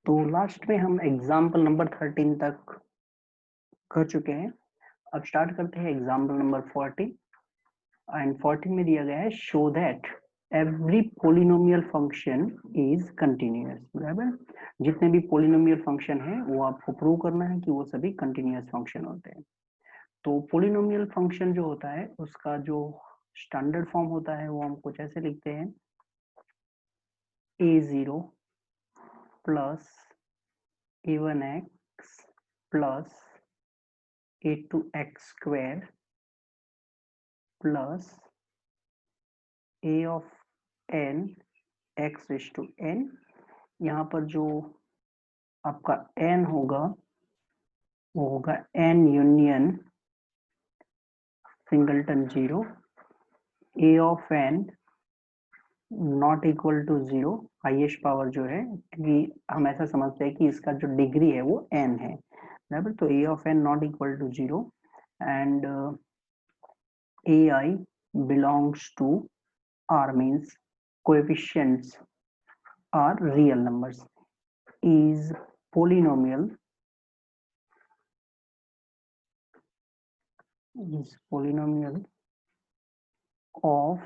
तो लास्ट में हम एग्जाम्पल नंबर 13 तक कर चुके हैं। अब स्टार्ट करते हैं एग्जाम्पल नंबर 14 एंड 14 में दिया गया है show that every polynomial function is continuous. बराबर, जितने भी पोलिनोमियल फंक्शन है वो आपको प्रूव करना है कि वो सभी कंटिन्यूअस फंक्शन होते हैं। तो पोलिनोमियल फंक्शन जो होता है उसका जो स्टैंडर्ड फॉर्म होता है वो हम कुछ ऐसे लिखते हैं a0 plus a1x plus a2x square plus a of n x raise to n। यहाँ पर जो आपका n होगा वो होगा n union singleton 0, a of n not equal to 0, highest power जो है, क्योंकि हम ऐसा समझते हैं कि इसका जो डिग्री है वो n है। बराबर, तो a of n not equal to 0 and ai belongs to R means coefficients are real numbers is polynomial of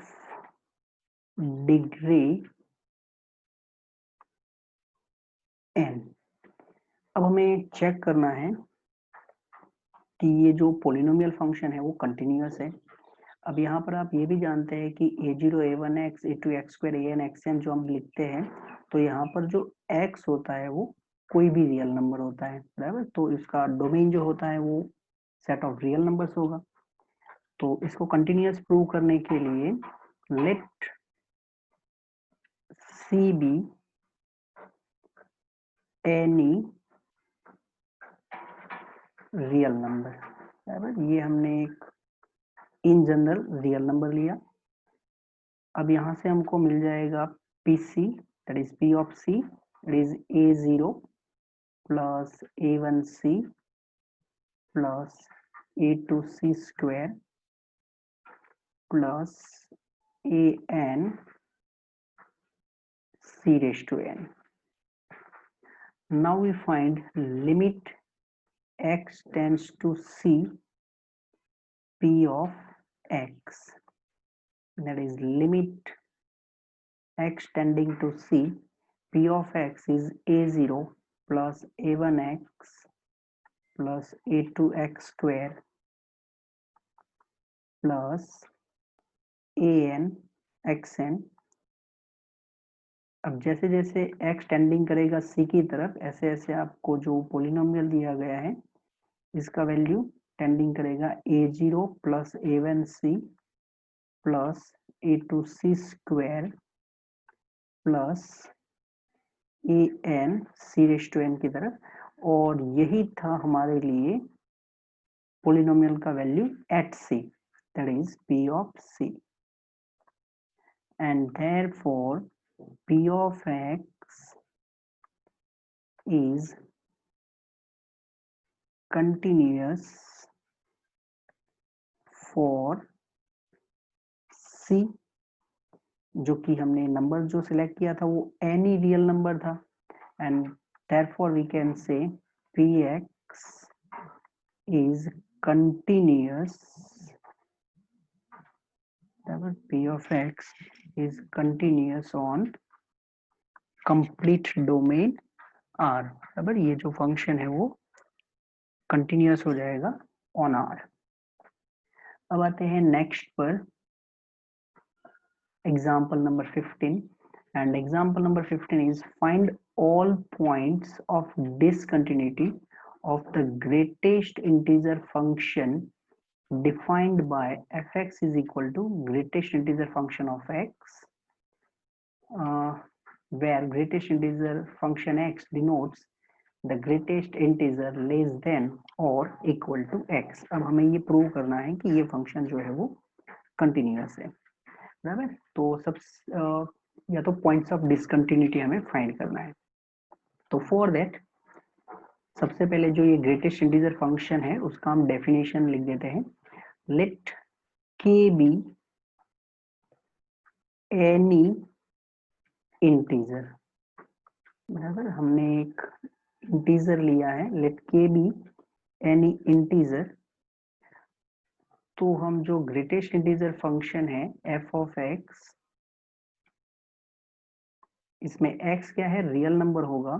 degree n। अब हमें चेक करना है कि ये जो पोलिनोमियल फंक्शन है वो कंटिन्यूअस है। अब यहाँ पर आप ये भी जानते हैं कि a0 a1x a2x square an xn जो हम लिखते हैं, तो यहाँ पर जो x होता है वो कोई भी रियल नंबर होता है। बराबर, तो इसका डोमेन जो होता है वो सेट ऑफ रियल नंबर्स होगा। तो इसको कंटिन्यूअस प्रूव करने के लिए let c be any real number. बराबर, ये हमने एक इन जनरल रियल नंबर लिया। अब यहाँ से हमको मिल जाएगा p c, that is p of c, that is a0 plus a1c plus a2c square plus an c raised to n. Now we find limit x tends to c p of x, that is limit x tending to c p of x is a0 plus a1x plus a2x square plus an xn। अब जैसे जैसे x tending करेगा c की तरफ, ऐसे ऐसे आपको जो पोलिनोमियल दिया गया है इसका वैल्यू टेंडिंग करेगा a0 plus a1c plus a2c square plus an c raise to n की तरफ। और यही था हमारे लिए पोलिनोमियल का value at c, that is p of c, and therefore p of x is continuous for c, जो कि हमने नंबर जो सिलेक्ट किया था वो एनी रियल नंबर था, and therefore we can say px is continuous, p of x is continuous on complete domain R। बराबर, ये जो फंक्शन है वो कंटिन्यूअस हो जाएगा ऑन R। अब आते हैं नेक्स्ट पर, example number 15, and example number 15 is find all points of discontinuity of the greatest integer function defined by fx is equal to greatest integer function of x, where greatest integer function x denotes the greatest integer less than or equal to x। अब हमें ये prove करना है कि ये function जो है वो कंटिन्यूअस है। बराबर, तो सब या तो पॉइंट्स ऑफ डिसकंटिन्यूटी हमें फाइंड करना है। तो फॉर दैट सबसे पहले जो ये ग्रेटेस्ट इंटीजर फंक्शन है उसका हम डेफिनेशन लिख देते हैं। लेट के बी एनी इंटीजर, बराबर, हमने एक इंटीजर लिया है, लेट के बी एनी इंटीजर, तो हम जो ग्रेटेस्ट इंटीजर फंक्शन है एफ ऑफ एक्स, इसमें एक्स क्या है, रियल नंबर होगा,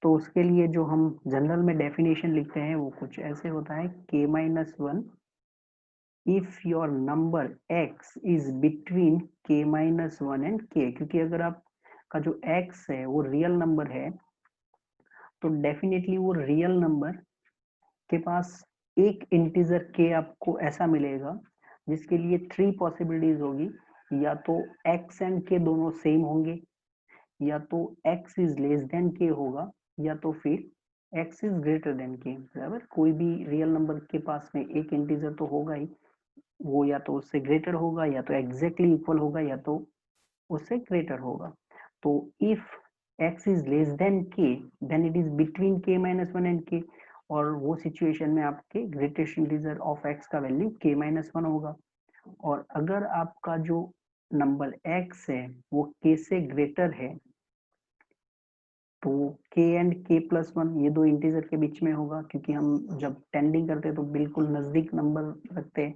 तो उसके लिए जो हम जनरल में डेफिनेशन लिखते हैं वो कुछ ऐसे होता है, k minus one if your number x is between k minus one and k, क्योंकि अगर आपका जो x है वो रियल नंबर है तो डेफिनेटली वो रियल नंबर के पास एक इंटीजर k आपको ऐसा मिलेगा जिसके लिए 3 पॉसिबिलिटीज होगी, या तो x एंड k दोनों सेम होंगे, या तो x is less than k होगा, या तो फिर x is greater than k। बराबर, कोई भी रियल नंबर के पास में एक इंटीजर तो होगा ही, वो या तो उससे ग्रेटर होगा, या तो एग्जैक्टली इक्वल होगा, या तो उससे ग्रेटर होगा। तो if x is less than k then it is between k minus one and k, और वो सिचुएशन में आपके ग्रेटेस्ट इंटीजर ऑफ x का वैल्यू k माइनस वन होगा। और अगर आपका जो नंबर x है वो k से ग्रेटर है तो k and k plus one ये दो इंटीजर के बीच में होगा, क्योंकि हम जब टेंडिंग करते हैं तो बिल्कुल नजदीक नंबर रखते हैं,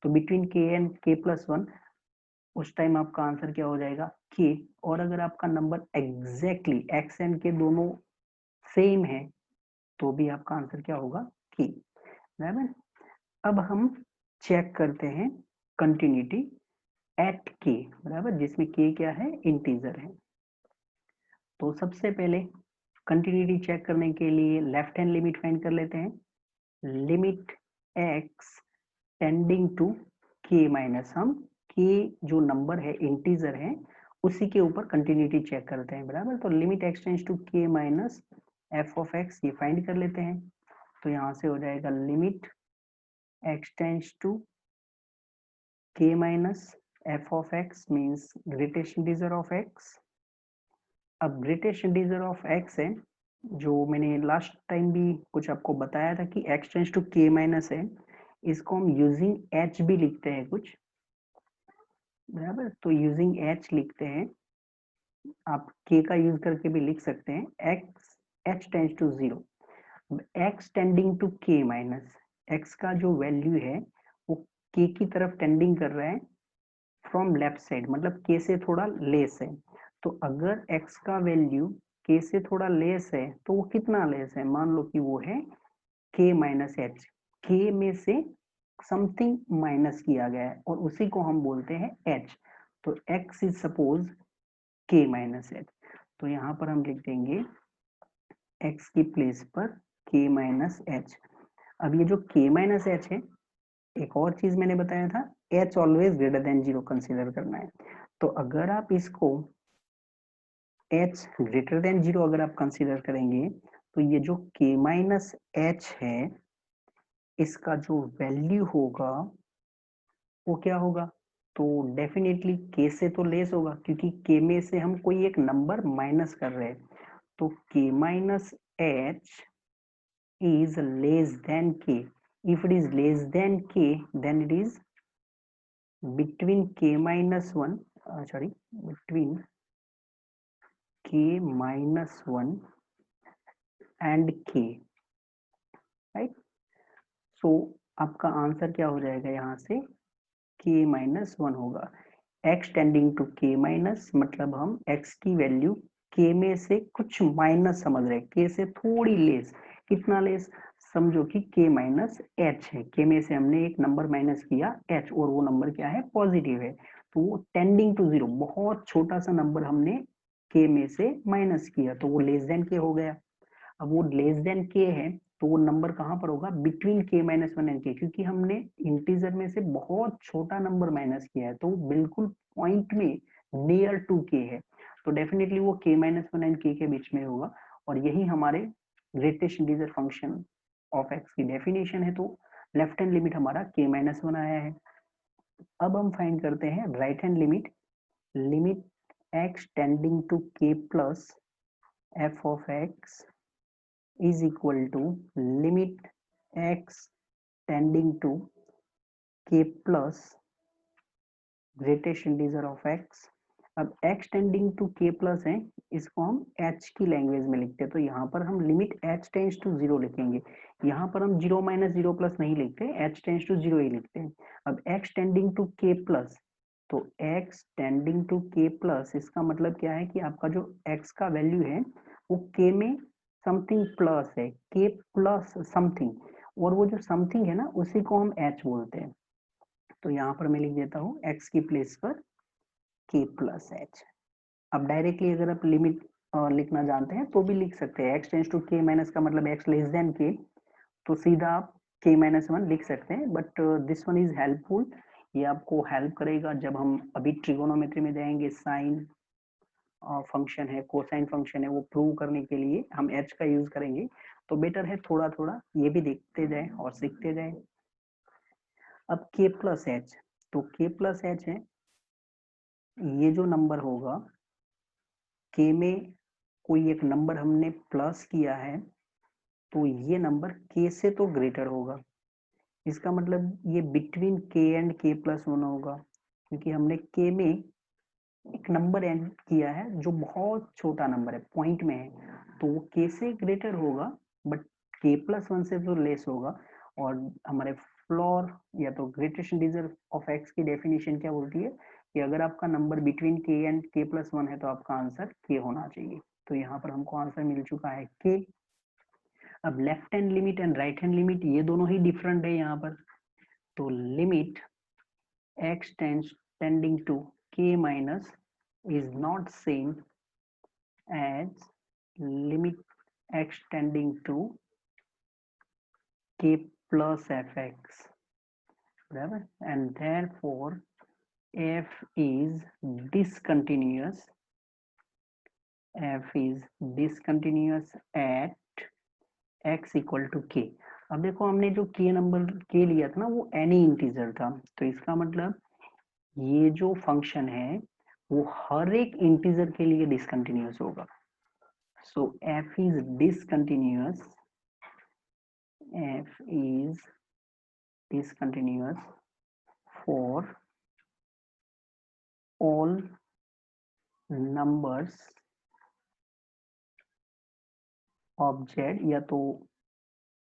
तो between k and k plus one, उस टाइम आपका आंसर क्या हो जाएगा, k। और अगर आपका number exactly x and k दोनों सेम है तो भी आपका आंसर क्या होगा, k। बराबर, अब हम चेक करते हैं कंटिन्यूटी एट k, बराबर, जिसमें k क्या है, इंटीजर है। तो सबसे पहले कंटिन्यूटी चेक करने के लिए लेफ्ट हैंड लिमिट फाइंड कर लेते हैं, limit x tending to k minus, हम k जो नंबर है इंटीजर है उसी के ऊपर कंटिन्यूटी चेक करते हैं। बराबर, तो limit x tends to k minus f of x ये फाइंड कर लेते हैं। तो यहाँ से हो जाएगा limit x tends to k minus f of x means greatest integer of x। अब ग्रेटेस्ट इंटीजर ऑफ x है, जो मैंने लास्ट टाइम भी कुछ आपको बताया था कि x tends to k minus है, इसको हम यूजिंग h भी लिखते हैं कुछ। बराबर, तो यूजिंग h लिखते हैं, आप k का यूज करके भी लिख सकते हैं, x h tends to zero, x tending to k minus, x का जो वैल्यू है वो k की तरफ टेंडिंग कर रहा है फ्रॉम लेफ्ट साइड, मतलब k से थोड़ा लेस है। तो अगर x का वैल्यू k से थोड़ा लेस है तो वो कितना लेस है, मान लो कि वो है k माइनस एच, k में से समथिंग माइनस किया गया है और उसी को हम बोलते हैं h। तो x is suppose k minus H, तो यहाँ पर हम लिख देंगे x की प्लेस पर k माइनस एच। अब ये जो k माइनस एच है, एक और चीज मैंने बताया था, h always greater than zero consider करना है। तो अगर आप इसको h ग्रेटर देन जीरो अगर आप कंसीडर करेंगे तो ये जो k माइनस एच है इसका जो वैल्यू होगा वो क्या होगा, तो डेफिनेटली k से तो लेस होगा, क्योंकि k में से हम कोई एक नंबर माइनस कर रहे हैं। तो k minus H is less than k. If it is less than k, then it is between k minus 1, sorry, between k minus 1 and k, right? So आपका आंसर क्या हो जाएगा, यहाँ से k minus 1 होगा। x tending to k minus मतलब हम x की वैल्यू k में से कुछ माइनस समझ रहे हैं, k से थोड़ी लेस, कितना लेस, समझो कि k माइनस एच है, k में से हमने एक नंबर माइनस किया h और वो नंबर क्या है, पॉजिटिव है, तो वो टेंडिंग टू जीरो, बहुत छोटा सा नंबर हमने k में से माइनस किया तो वो लेस देन k हो गया। अब वो लेस देन k है तो वो नंबर कहाँ पर होगा, between k minus one and k, क्योंकि हमने इंटीजर में से बहुत छोटा नंबर माइनस किया है तो वो बिल्कुल पॉइंट में नियर टू k है, तो डेफिनेटली वो k minus one and k के बीच में होगा। और यही हमारे greatest integer function of x की डेफिनेशन है। तो लेफ्ट हैंड लिमिट हमारा k माइनस वन आया है। अब हम फाइंड करते हैं right hand limit, limit x tending to k plus f of x is equal to limit x tending to k plus greatest integer of x अब x tending to k plus है, इसको हम h की language में लिखते हैं, तो यहाँ पर हम लिमिट h टेंड्स टू 0 लिखेंगे। यहाँ पर हम 0 माइनस 0 प्लस नहीं लिखते, h टेंड्स टू 0 ही लिखते हैं। अब x tending to k plus, तो x tending to k plus इसका मतलब क्या है कि आपका जो x का वैल्यू है वो k में समथिंग प्लस है, k प्लस समथिंग, और वो जो समथिंग है ना उसी को हम h बोलते हैं। तो यहाँ पर मैं लिख देता हूँ x की प्लेस पर k प्लस h। अब डायरेक्टली अगर आप लिमिट लिखना जानते हैं तो भी लिख सकते हैं, x tends to k minus का मतलब x लेस देन k, तो सीधा आप k माइनस 1 लिख सकते हैं। But this one is helpful, ये आपको हेल्प करेगा जब हम अभी ट्रिगोनोमेट्री में जाएंगे, साइन फंक्शन है, कोसाइन फंक्शन है, वो प्रूव करने के लिए हम h का यूज करेंगे। तो बेटर है थोड़ा थोड़ा ये भी देखते जाए और सीखते जाए। अब k प्लस h, तो k प्लस h है, ये जो नंबर होगा k में कोई एक नंबर हमने प्लस किया है, तो ये नंबर k से तो ग्रेटर होगा। इसका मतलब ये between k and k plus 1 होगा, क्योंकि हमने k में एक नंबर ऐड किया है जो बहुत छोटा नंबर है, पॉइंट में है, तो वो k से ग्रेटर होगा, बट k प्लस 1 से तो लेस होगा। और हमारे फ्लोर या तो ग्रेटेस्ट इंटीजर ऑफ x की डेफिनेशन क्या बोलती है कि अगर आपका number between k and k plus 1 है तो आपका आंसर k होना चाहिए। तो यहाँ पर हमको आंसर मिल चुका है k। अब left hand limit and right hand limit ये दोनों ही डिफरेंट है यहाँ पर, तो limit x tending to k minus is not same as limit x tending to k plus fx, बराबर, and therefore f is discontinuous, f is discontinuous at x equal to k। अब देखो हमने जो k number k लिया था ना वो any integer था, तो इसका मतलब ये जो फंक्शन है वो हर एक इंटीजर के लिए डिसकंटिन्यूअस होगा। So f is discontinuous, f is discontinuous for all numbers of z, या तो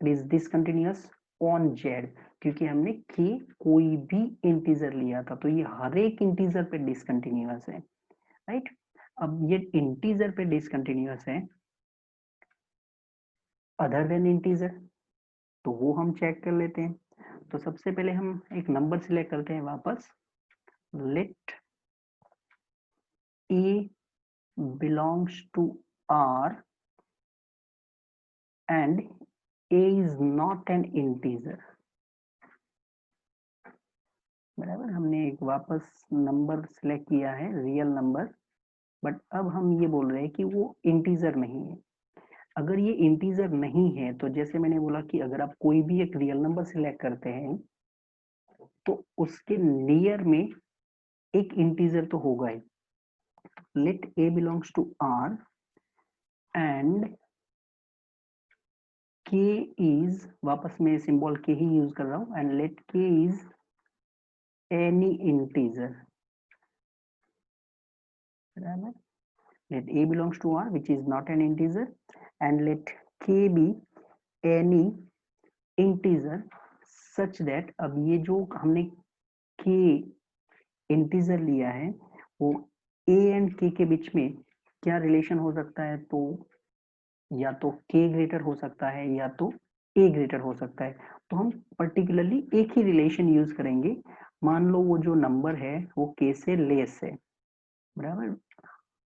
it is discontinuous on z, क्योंकि हमने k कोई भी इंटीजर लिया था, तो ये हर एक इंटीजर पे डिसकंटिन्यूअस है, राइट। अब ये इंटीजर पे डिसकंटिन्यूअस है अदर देन इंटीजर, तो वो हम चेक कर लेते हैं। तो सबसे पहले हम एक नंबर सिलेक्ट करते हैं वापस, late a belongs to R and a is not an integer, बराबर। हमने एक वापस नंबर सिलेक्ट किया है, रियल नंबर, बट अब हम ये बोल रहे हैं कि वो इंटीजर नहीं है। अगर ये इंटीजर नहीं है तो जैसे मैंने बोला कि अगर आप कोई भी एक रियल नंबर सिलेक्ट करते हैं तो उसके नियर में एक इंटीजर तो होगा ही। Let a belongs to R and k is, वापस मैं सिंबल k ही यूज कर रहा हूं, and let k is any integer, बराबर। let a belongs to R which is not an integer and let k be any integer such that, अब ये जो हमने k इंटीजर लिया है वो a एंड k के बीच में क्या रिलेशन हो सकता है, तो या तो k ग्रेटर हो सकता है या तो a ग्रेटर हो सकता है। तो हम पर्टिकुलरली एक ही रिलेशन यूज करेंगे। मान लो वो जो नंबर है वो k से लेस है, बराबर,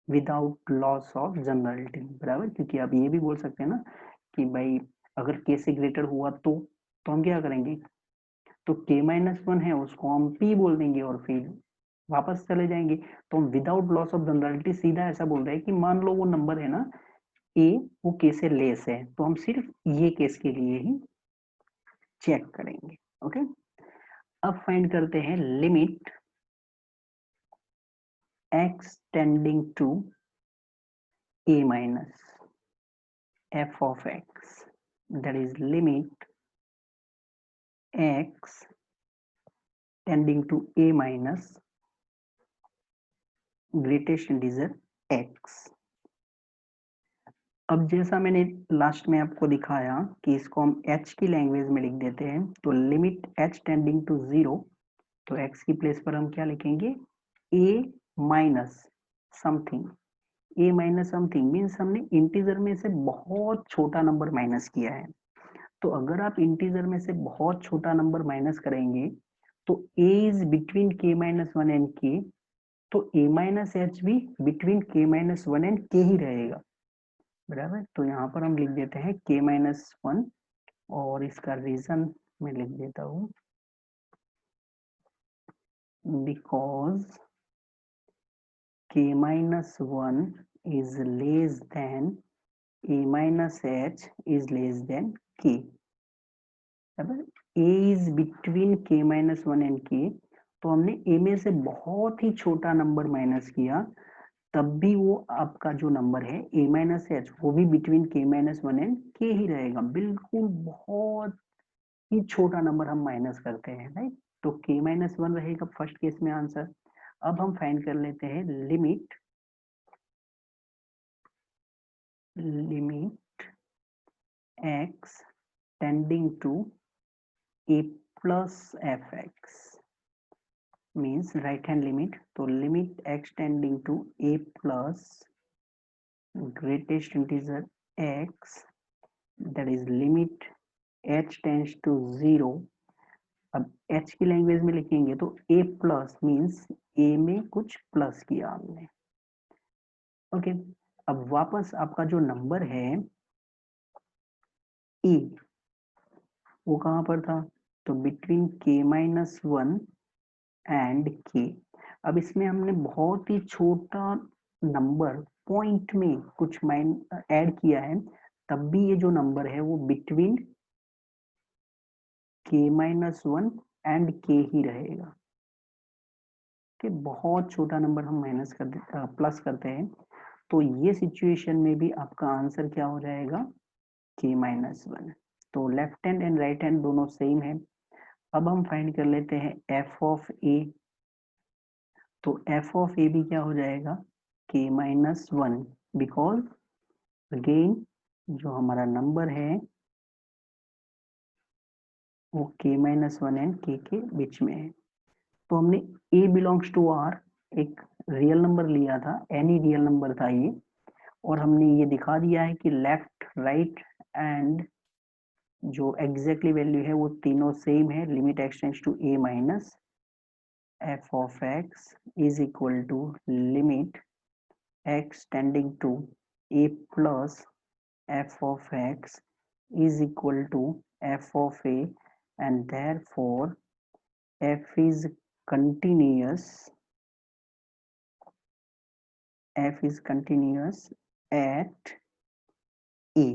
विदाउट लॉस ऑफ जनरलिटी, बराबर, क्योंकि आप ये भी बोल सकते हैं ना कि भाई अगर k से ग्रेटर हुआ तो हम क्या करेंगे, तो k माइनस 1 है उसको हम p बोल देंगे और फिर वापस चले जाएंगे। तो हम विदाउट लॉस ऑफ जनरलिटी सीधा ऐसा बोल रहे हैं कि मान लो वो नंबर है ना a, वो k से लेस है, तो हम सिर्फ ये केस के लिए ही चेक करेंगे। ओके, अब फाइंड करते हैं limit x tending to a minus f of x, that is limit x tending to a minus greatest integer x। अब जैसा मैंने लास्ट में आपको दिखाया कि इसको हम h की लैंग्वेज में लिख देते हैं, तो लिमिट h टेंडिंग टू 0, तो x की प्लेस पर हम क्या लिखेंगे, a minus something. a minus something means हमने इंटीजर में से बहुत छोटा नंबर माइनस किया है। तो अगर आप इंटीजर में से बहुत छोटा नंबर माइनस करेंगे तो a is between k minus one and k, तो a माइनस एच भी between k minus one and k ही रहेगा, बराबर। तो यहाँ पर हम लिख देते हैं k माइनस वन, और इसका रीजन मैं लिख देता हूँ, because k minus 1 is less than a minus h is less than k, बराबर। a is between k minus 1 and k, तो हमने a में से बहुत ही छोटा नंबर माइनस किया, तब भी वो आपका जो नंबर है a माइनस एच वो भी between k minus one and k ही रहेगा, बिल्कुल बहुत ही छोटा नंबर हम माइनस करते हैं, राइट। तो k माइनस वन रहेगा फर्स्ट केस में आंसर। अब हम फाइंड कर लेते हैं limit x tending to a plus fx, means right hand limit, तो limit x tending to a plus greatest integer x, that is limit h tends to 0। अब h की language में लिखेंगे तो a प्लस मीन्स a में कुछ plus किया हमने, ओके। अब वापस आपका जो नंबर है e, वो कहां पर था, तो between k minus one and k। अब इसमें हमने बहुत ही छोटा नंबर पॉइंट में कुछ ऐड किया है, तब भी ये जो नंबर है वो between k minus one and k ही रहेगा, कि बहुत छोटा नंबर हम माइनस कर प्लस करते हैं, तो ये सिचुएशन में भी आपका आंसर क्या हो जाएगा, k माइनस वन। तो left hand and right hand दोनों सेम है। अब हम फाइंड कर लेते हैं f ऑफ a, तो f ऑफ a भी क्या हो जाएगा, k minus one, because again जो हमारा नंबर है वो k minus one and k के बीच में है। तो हमने a बिलोंग्स टू r एक रियल नंबर लिया था, एनी रियल नंबर था ये, और हमने ये दिखा दिया है कि लेफ्ट राइट एंड जो एग्जैक्टली वैल्यू है वो तीनों सेम है। Limit x tends to a minus f of x is equal to limit x tending to a plus f of x is equal to f of a, and therefore f is continuous, f is continuous at a।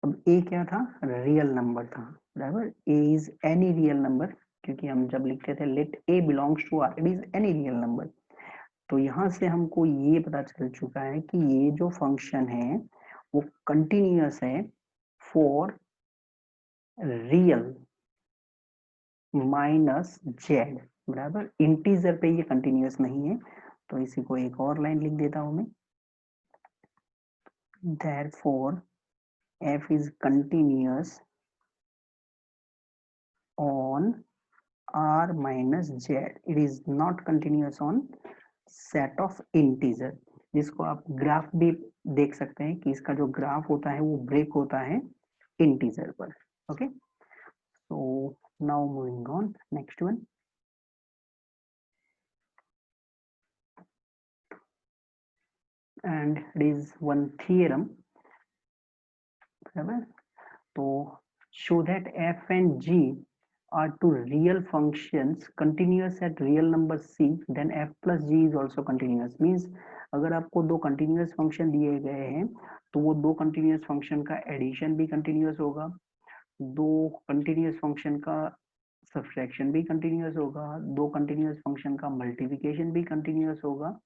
अब a क्या था, real number था, बराबर। a is any real number, क्योंकि हम जब लिखते थे let a belongs to r, it is any real number। तो यहाँ से हमको ये पता चल चुका है कि ये जो फंक्शन है वो कंटिन्यूअस है फॉर रियल माइनस जेड, बराबर। इंटीजर पे ये कंटिन्यूअस नहीं है, तो इसी को एक और लाइन लिख देता हूं मैं, therefore f is continuous on r minus z, it is not continuous on set of integer, जिसको आप ग्राफ भी देख सकते हैं कि इसका जो ग्राफ होता है वो ब्रेक होता है इंटीजर पर, okay. So now moving on next one, and it is one theorem, बराबर। तो show that f and g are two real functions continuous at real number c, then f plus g is also continuous, means अगर आपको दो continuous function दिए गए हैं तो वो दो continuous function का addition भी continuous होगा, दो continuous function का subtraction भी continuous होगा, दो continuous function का multiplication भी continuous होगा,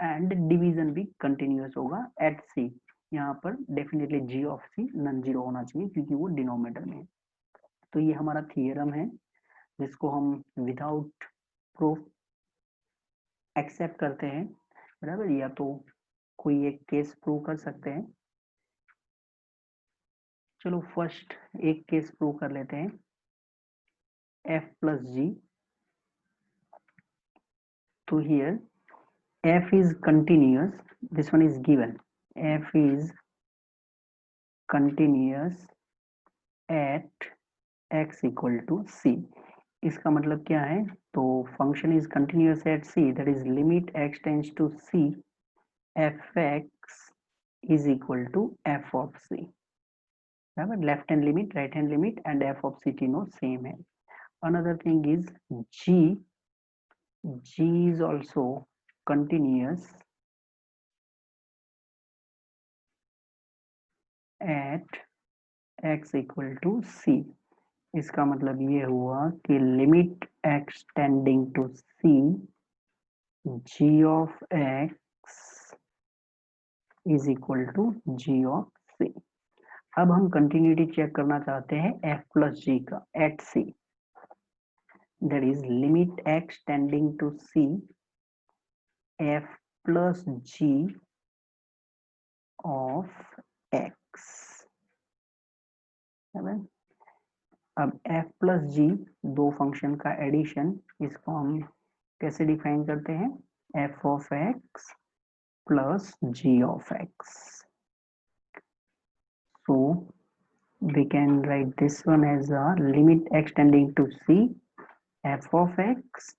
एंड डिवीजन भी कंटिन्यूअस होगा एट सी। यहाँ पर definitely g of c non zero होना चाहिए क्योंकि वो डिनोमिनेटर में है। तो ये हमारा थियरम है जिसको हम विदाउट प्रूफ एक्सेप्ट करते हैं बराबर, या तो कोई एक केस प्रूव कर सकते हैं। चलो फर्स्ट एक केस प्रूव कर लेते हैं, f plus g। तो here f is continuous, this one is given, f is continuous at x equal to c। इसका मतलब क्या है, तो function is continuous at c, that is limit x tends to c, fx is equal to f of c। बराबर, left hand limit, right hand limit and f of c तीनों same है। Another thing is g is also continuous at x equal to c। इसका मतलब ये हुआ कि limit x tending to c, g of x is equal to g of c। अब हम continuity check करना चाहते हैं f plus g का at c, that is limit x tending to c, f plus g of x। अब f plus g दो function का addition, इसको हम कैसे डिफाइन करते हैं, f of x plus g of x। So we can write this one as a limit x tending to c, f of x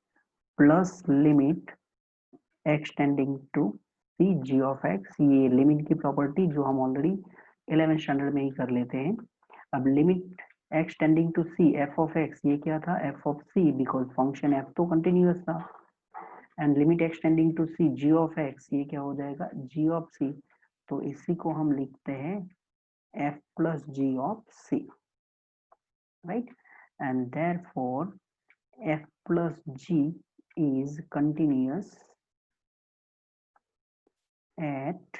plus limit x tending to c, g of x। ये limit की property जो हम already 11th standard में ही कर लेते हैं। अब limit x tending to c, f of x, ये क्या था, f of c, because function f तो कंटिन्यूअस था। And limit x tending to c, g of x, ये क्या हो जाएगा, g of c। तो इसी को हम लिखते हैं f plus g of c, right? And therefore f plus g is continuous at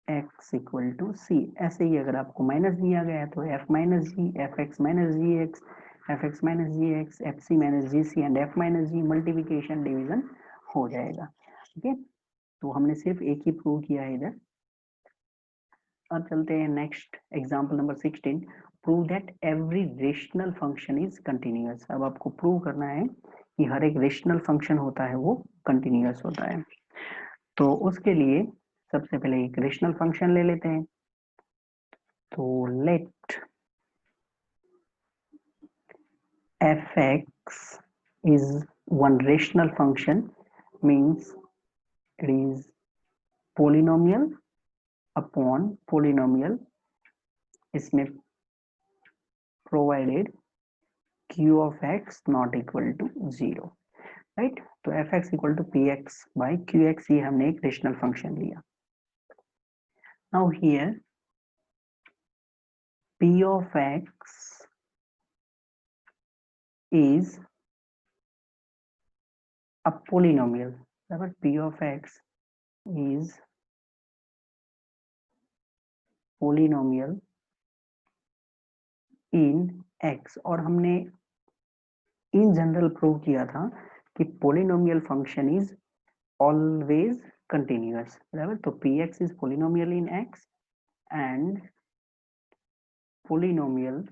x equal to c। ऐसे ही अगर आपको माइनस दिया गया है तो f minus g, fx minus gx, fx minus gx, fc minus gc and f minus g multiplication division हो जाएगा। ठीक है, तो हमने सिर्फ एक ही प्रूव किया है इधर। अब चलते हैं next example number 16, prove that every rational function is continuous. अब आपको प्रूव करना है कि हर एक रेशनल फंक्शन होता है वो कंटिन्यूअस होता है। तो उसके लिए सबसे पहले एक रेशनल फंक्शन ले लेते हैं। तो late fx is one rational function, means it is polynomial upon polynomial, इसमें provided q of x not equal to 0, right? तो fx equal to px by qx, ये हमने एक रेशनल फंक्शन लिया। Now here p of x is a polynomial, बराबर, p of x is polynomial in x। और हमने इन general prove किया था कि polynomial function is always continuous, बराबर। तो px is polynomial in x and polynomial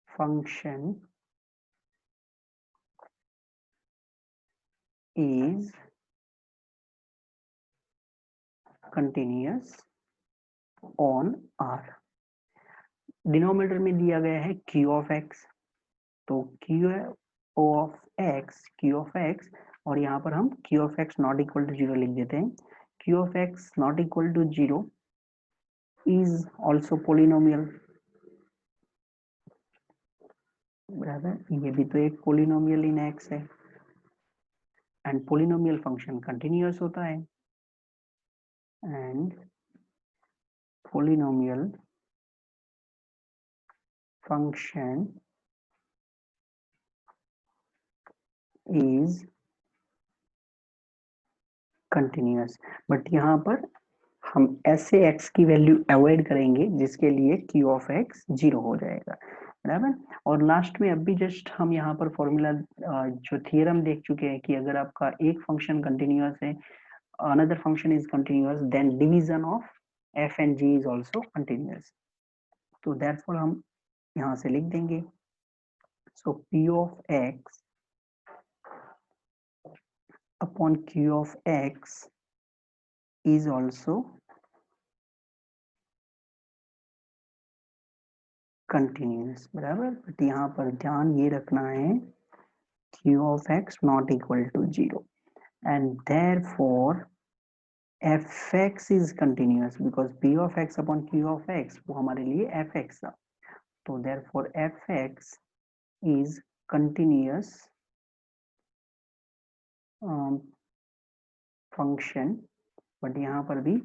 function is continuous on R। Denominator में दिया गया है q ऑफ x, तो q ऑफ x, और यहाँ पर हम q of x not equal to 0 लिख देते हैं। q of x not equal to 0 is also polynomial, बराबर, ये भी तो एक पोलिनोमियल इन x है एंड पोलिनोमियल फंक्शन कंटिन्यूअस होता है and polynomial function is continuous. But यहाँ पर हम ऐसे x की वैल्यू अवॉइड करेंगे जिसके लिए q ऑफ x 0 हो जाएगा। बराबर। और लास्ट में अभी जस्ट हम यहाँ पर फॉर्मूला जो थियरम देख चुके हैं कि अगर आपका एक फंक्शन कंटिन्यूअस है, another function is continuous, then division of f and g is also continuous. तो therefore हम यहाँ से लिख देंगे, so p of x upon q of x is also continuous, बराबर। बट यहाँ पर ध्यान ये रखना है q of x not equal to 0 and therefore fx is continuous because p of x upon q of x वो हमारे लिए fx था, तो therefore fx is continuous function, but यहाँ पर भी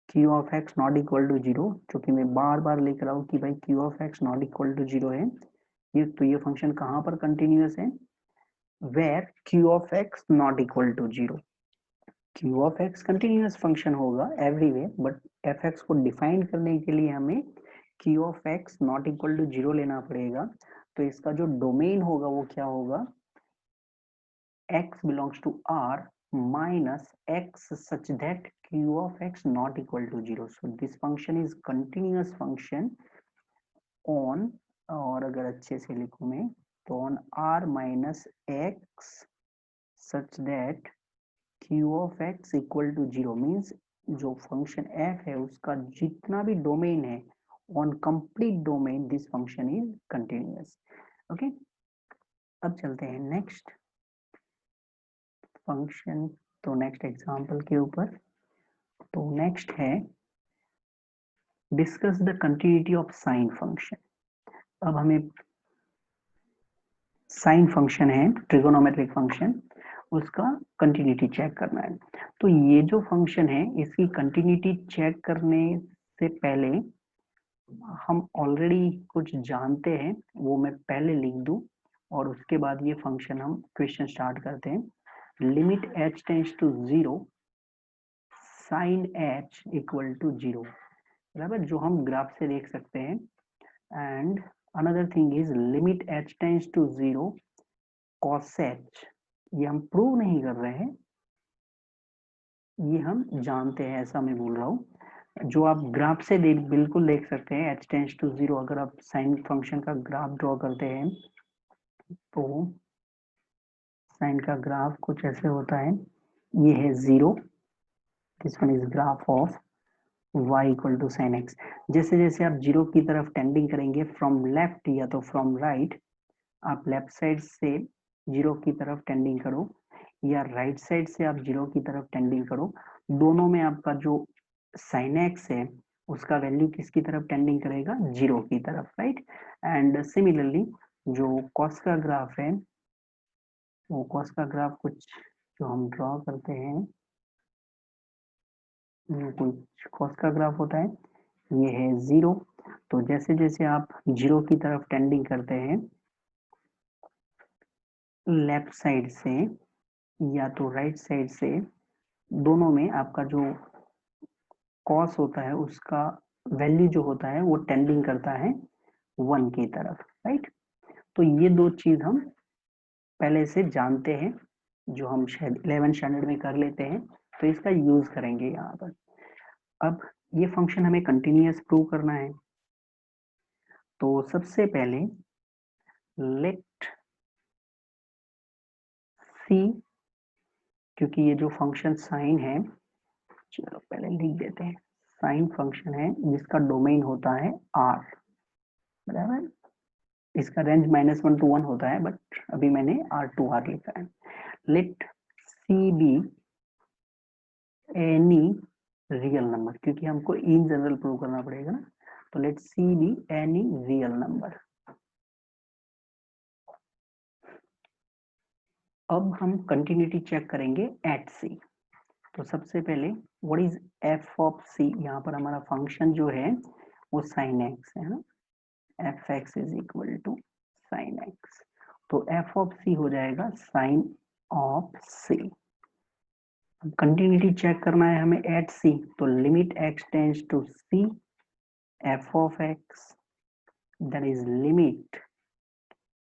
q of x not equal to 0, क्योंकि मैं बार बार लिख रहा हूँ कि भाई q of x not equal to 0 है, ये तो ये फंक्शन कहाँ पर कंटिन्यूअस है, where q of x not equal to 0. q of x continuous function होगा एवरीवे, बट fx को डिफाइन करने के लिए हमें q of x not equal to 0 लेना पड़ेगा, तो इसका जो डोमेन होगा वो क्या होगा, x belongs to R minus x such that q of x not equal to 0. So this function is continuous function on, और अगर अच्छे से लिखूं मैं तो on R minus x such that q of x equal to 0 means जो function f है उसका जितना भी डोमेन है on complete domain this function is continuous. Okay, अब चलते हैं नेक्स्ट फंक्शन, तो नेक्स्ट एग्जांपल के ऊपर। तो नेक्स्ट है discuss the continuity of sine function. अब हमें साइन फंक्शन है ट्रिगोनोमेट्रिक फंक्शन, उसका कंटिन्यूटी चेक करना है। तो ये जो फंक्शन है इसकी कंटिन्यूटी चेक करने से पहले हम ऑलरेडी कुछ जानते हैं, वो मैं पहले लिख दूं और उसके बाद ये फंक्शन हम क्वेश्चन स्टार्ट करते हैं। Limit h tends to 0 sine h equal to 0, बराबर, जो हम ग्राफ से देख सकते हैं। And another thing is limit h tends to 0 cos h, ये हम प्रूव नहीं कर रहे हैं, ये हम जानते हैं, ऐसा मैं बोल रहा हूँ। जो आप ग्राफ से बिल्कुल देख सकते हैं h टेंड्स टू 0, अगर आप साइन फंक्शन का ग्राफ ड्रॉ करते हैं तो साइन का ग्राफ कुछ ऐसे होता है, ये है 0, this one is graph of y equal to sine x। जैसे जैसे आप 0 की तरफ टेंडिंग करेंगे फ्रॉम लेफ्ट या तो फ्रॉम राइट, आप लेफ्ट साइड से 0 की तरफ टेंडिंग करो या राइट साइड से आप 0 की तरफ टेंडिंग करो, दोनों में आपका जो साइन x है उसका वैल्यू किसकी तरफ टेंडिंग करेगा, 0 की तरफ, राइट। एंड सिमिलरली जो कॉस का ग्राफ है, वो कॉस का ग्राफ कुछ जो हम ड्रॉ करते हैं, कुछ कॉस का ग्राफ होता है, ये है 0। तो जैसे जैसे आप 0 की तरफ टेंडिंग करते हैं लेफ्ट साइड से या तो राइट साइड से, दोनों में आपका जो कॉस होता है उसका वैल्यू जो होता है वो टेंडिंग करता है 1 की तरफ, राइट। तो ये दो चीज हम पहले से जानते हैं, जो हम शायद 11th स्टैंडर्ड में कर लेते हैं, तो इसका यूज करेंगे यहाँ पर। अब ये फंक्शन हमें कंटिन्यूअस प्रूव करना है, तो सबसे पहले लेट सी, क्योंकि ये जो फंक्शन साइन है, चलो पहले लिख देते हैं, साइन फंक्शन है जिसका डोमेन होता है R, बराबर। इसका रेंज -1 to 1 होता है, बट अभी मैंने R to R लिखा है। Let c be any real number, क्योंकि हमको इन जनरल प्रूव करना पड़ेगा ना, तो let c be any real number. अब हम कंटिन्यूटी चेक करेंगे एट सी। तो सबसे पहले what is f of c, यहाँ पर हमारा फंक्शन जो है वो साइन एक्स है ना, f x is equal to sine x, तो एफ ऑफ सी हो जाएगा साइन ऑफ सी। अब कंटिन्यूटी चेक करना है हमें एट सी, तो limit x tends to c f of x that is limit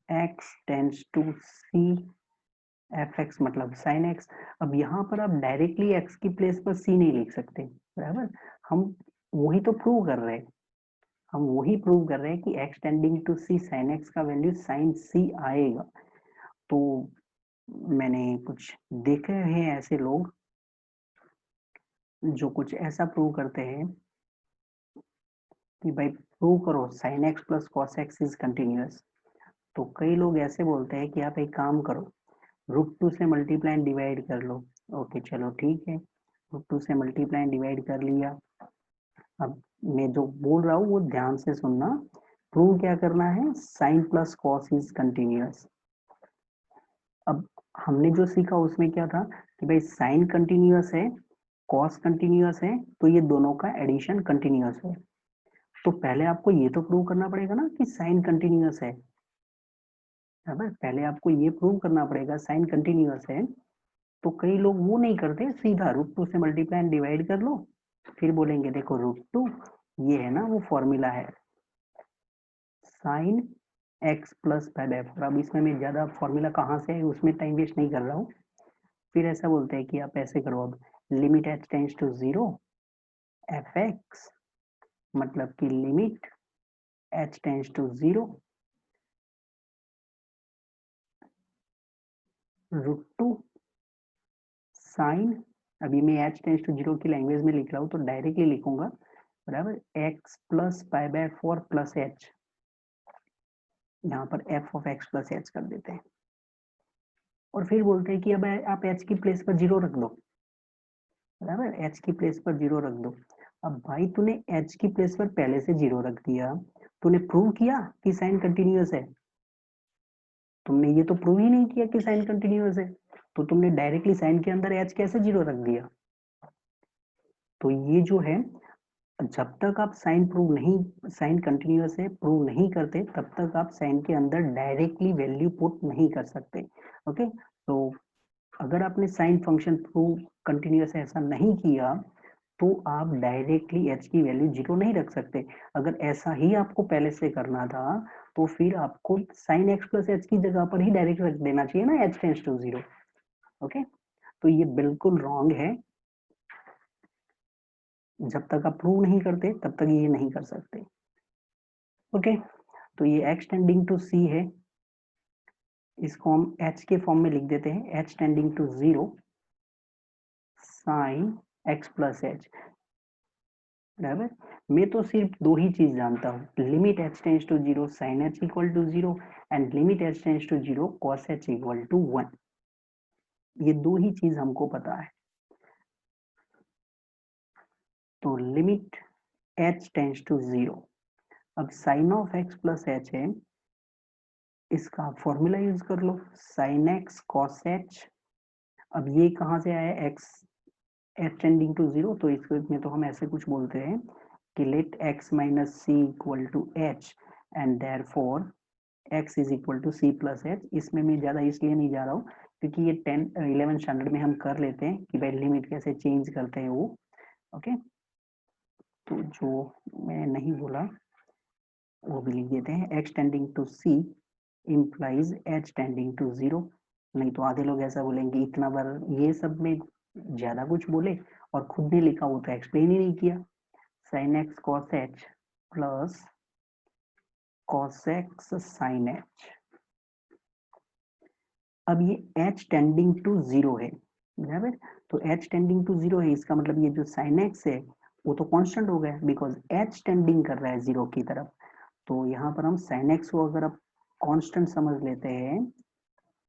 x tends to c f x मतलब sine x. अब यहाँ पर आप डायरेक्टली x की प्लेस पर c नहीं लिख सकते, बराबर। हम वही तो प्रूव कर रहे हैं, हम वही प्रूव कर रहे हैं कि x tending to c sine x का वैल्यू साइन c आएगा। तो मैंने कुछ देखे हैं ऐसे लोग जो कुछ ऐसा प्रूव करते हैं कि भाई प्रूव करो sine x plus cos x is continuous. तो कई लोग ऐसे बोलते हैं कि आप एक काम करो, √2 से मल्टीप्लाई एंड डिवाइड कर लो। ओके चलो ठीक है, √2 से मल्टीप्लाई एंड डिवाइड कर लिया। अब मैं जो बोल रहा हूँ वो ध्यान से सुनना। प्रूव क्या करना है, sine plus cos is continuous. अब हमने जो सीखा उसमें क्या था कि भाई साइन कंटिन्यूअस है, कॉस कंटिन्यूअस है, तो ये दोनों का एडिशन कंटिन्यूअस है। तो पहले आपको ये तो प्रूव करना पड़ेगा ना कि साइन कंटिन्यूअस है, पहले आपको ये प्रूव करना पड़ेगा साइन कंटिन्यूअस है। तो कई लोग वो नहीं करते, सीधा √2 से मल्टीप्लाई एंड डिवाइड कर लो, फिर बोलेंगे देखो √2 ये है ना वो फॉर्मूला है साइन x प्लस पाई/4। अब इसमें मैं ज्यादा फॉर्मूला कहाँ से है उसमें टाइम वेस्ट नहीं कर रहा हूँ। फिर ऐसा बोलते हैं कि आप ऐसे करो, अब limit h tends to 0 f x मतलब कि limit h tends to 0 √2 sine, अभी मैं h टेंड्स टू 0 की लैंग्वेज में लिख रहा हूँ तो डायरेक्टली लिखूंगा, बराबर, x प्लस पाई/4 प्लस h। यहाँ पर f of x plus h कर देते हैं और फिर बोलते हैं कि अब आप h की प्लेस पर 0 रख दो, बराबर, h की प्लेस पर 0 रख दो। अब भाई तूने h की प्लेस पर पहले से 0 रख दिया, तूने प्रूव किया कि साइन कंटिन्यूअस है? तुमने ये तो प्रूव ही नहीं किया कि साइन कंटिन्यूअस है, तो तुमने डायरेक्टली साइन के अंदर h कैसे 0 रख दिया? तो ये जो है, जब तक आप साइन प्रूव नहीं, साइन कंटिन्यूअस है प्रूव नहीं करते, तब तक आप साइन के अंदर डायरेक्टली वैल्यू पुट नहीं कर सकते। ओके, तो अगर आपने साइन फंक्शन प्रूव कंटिन्यूअस ऐसा नहीं किया तो आप डायरेक्टली h की वैल्यू 0 नहीं रख सकते। अगर ऐसा ही आपको पहले से करना था तो फिर आपको साइन x प्लस h की जगह पर ही डायरेक्ट रख देना चाहिए ना, h टेंड्स टू 0। ओके, तो ये बिल्कुल रॉन्ग है, जब तक आप प्रूव नहीं करते तब तक ये नहीं कर सकते। ओके, तो ये x टेंडिंग टू c है, इसको हम h के फॉर्म में लिख देते हैं, h tending to 0 sine x plus h, बराबर। मैं तो सिर्फ दो ही चीज जानता हूँ, limit h tends to 0 sine h equal to 0 and limit h tends to 0 cos h equal to 1। ये दो ही चीज हमको पता है। तो लिमिट h टेंड्स टू 0, अब sine of x plus h है, इसका फॉर्मूला यूज कर लो, साइन x कॉस h। अब ये कहाँ से आया, x h टेंडिंग टू 0, तो इसमें तो हम ऐसे कुछ बोलते हैं कि let x minus c equal to h and therefore x is equal to c plus h. इसमें मैं ज़्यादा इसलिए नहीं जा रहा हूँ क्योंकि ये 11 स्टैंडर्ड में हम कर लेते हैं कि भाई लिमिट कैसे चेंज करते हैं वो। ओके, तो जो मैं नहीं बोला वो भी लिख देते हैं, x tending to c implies h tending to 0। नहीं तो आधे लोग ऐसा बोलेंगे इतना बार ये सब में ज़्यादा कुछ बोले और खुद ने लिखा वो तो एक्सप्लेन ही नहीं किया। Sine x cos H plus cos x sine h. अब ये h टेंडिंग टू 0 है, बराबर, तो h टेंडिंग टू 0 है, इसका मतलब ये जो साइन x है वो तो कांस्टेंट हो गया बिकॉज h टेंडिंग कर रहा है 0 की तरफ। तो यहाँ पर हम साइन x को अगर आप कांस्टेंट समझ लेते हैं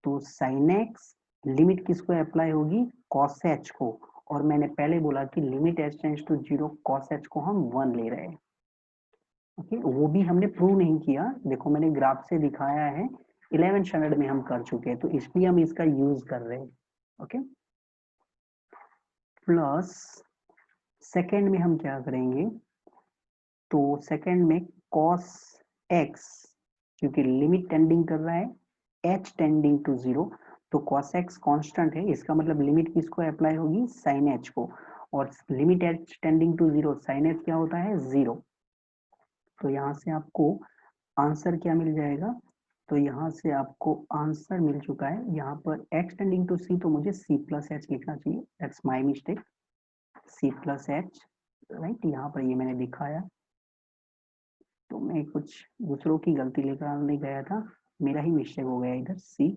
तो साइन x लिमिट किसको अप्लाई होगी, cos h को, और मैंने पहले बोला कि limit h tends to 0 cos h को हम 1 ले रहे हैं। ओके, वो भी हमने प्रूव नहीं किया, देखो मैंने ग्राफ से दिखाया है, 11 स्टैंडर्ड में हम कर चुके हैं तो इसलिए हम इसका यूज कर रहे हैं। ओके, प्लस सेकेंड में हम क्या करेंगे, तो सेकेंड में cos x, क्योंकि लिमिट टेंडिंग कर रहा है h टेंडिंग टू 0, तो cos x कांस्टेंट है, इसका मतलब लिमिट किसको अप्लाई होगी, sin h को, और limit h tending to 0 sin h क्या होता है 0। तो यहाँ से आपको आंसर क्या मिल जाएगा, तो यहाँ से आपको आंसर मिल चुका है। यहाँ पर x टेंडिंग टू c, तो मुझे c प्लस एच लिखना चाहिए, that's my mistake, c plus H, right. यहाँ पर ये मैंने दिखाया, तो मैं कुछ दूसरों की गलती लेकर आने गया था, मेरा ही मिस्टेक हो गया इधर। c,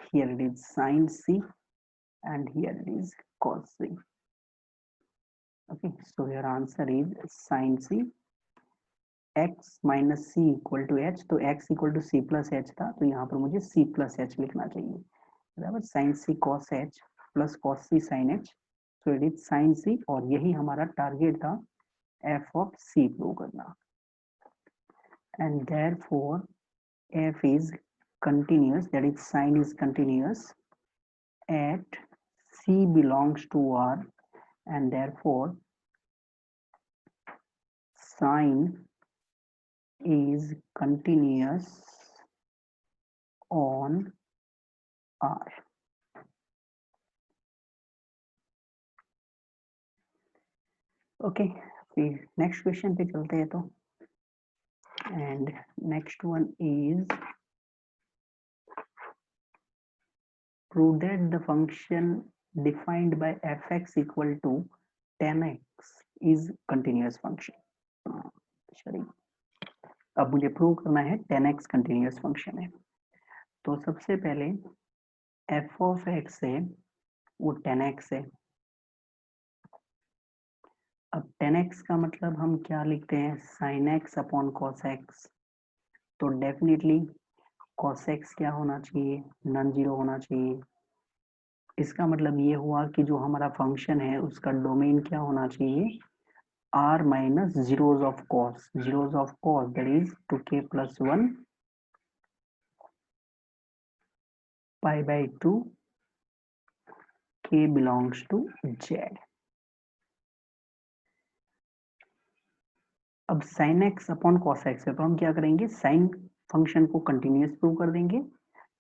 here it is sin c and here it is cos c. Okay, so your answer is sin c, x minus c equal to h, तो x equal to c plus h था, तो यहाँ पर मुझे c plus H लिखना चाहिए, बराबर। Sine C cos H plus cos C sine H, so it is sine C, और यही हमारा टारगेट था, एफ ऑफ सी प्रूव करना। And therefore f is continuous, that is sine is continuous at c belongs to R, and therefore sine is continuous on R. Okay, फिर next question पे चलते हैं। तो and next one is prove that the function defined by fx equal to 10x is continuous function. अब मुझे prove करना है 10x continuous function है। तो सबसे पहले f ऑफ x है वो 10x है। अब 10x का मतलब हम क्या लिखते हैं, sin x upon cos x, तो डेफिनेटली cos x क्या होना चाहिए, नॉन जीरो होना चाहिए। इसका मतलब ये हुआ कि जो हमारा फंक्शन है उसका डोमेन क्या होना चाहिए, r minus zeros of cos, zeros of cos that is 2k plus 1 pi by 2 k belongs to z। अब sin x upon cos x है, तो हम क्या करेंगे, sin फंक्शन को कंटिन्यूअस प्रूव कर देंगे,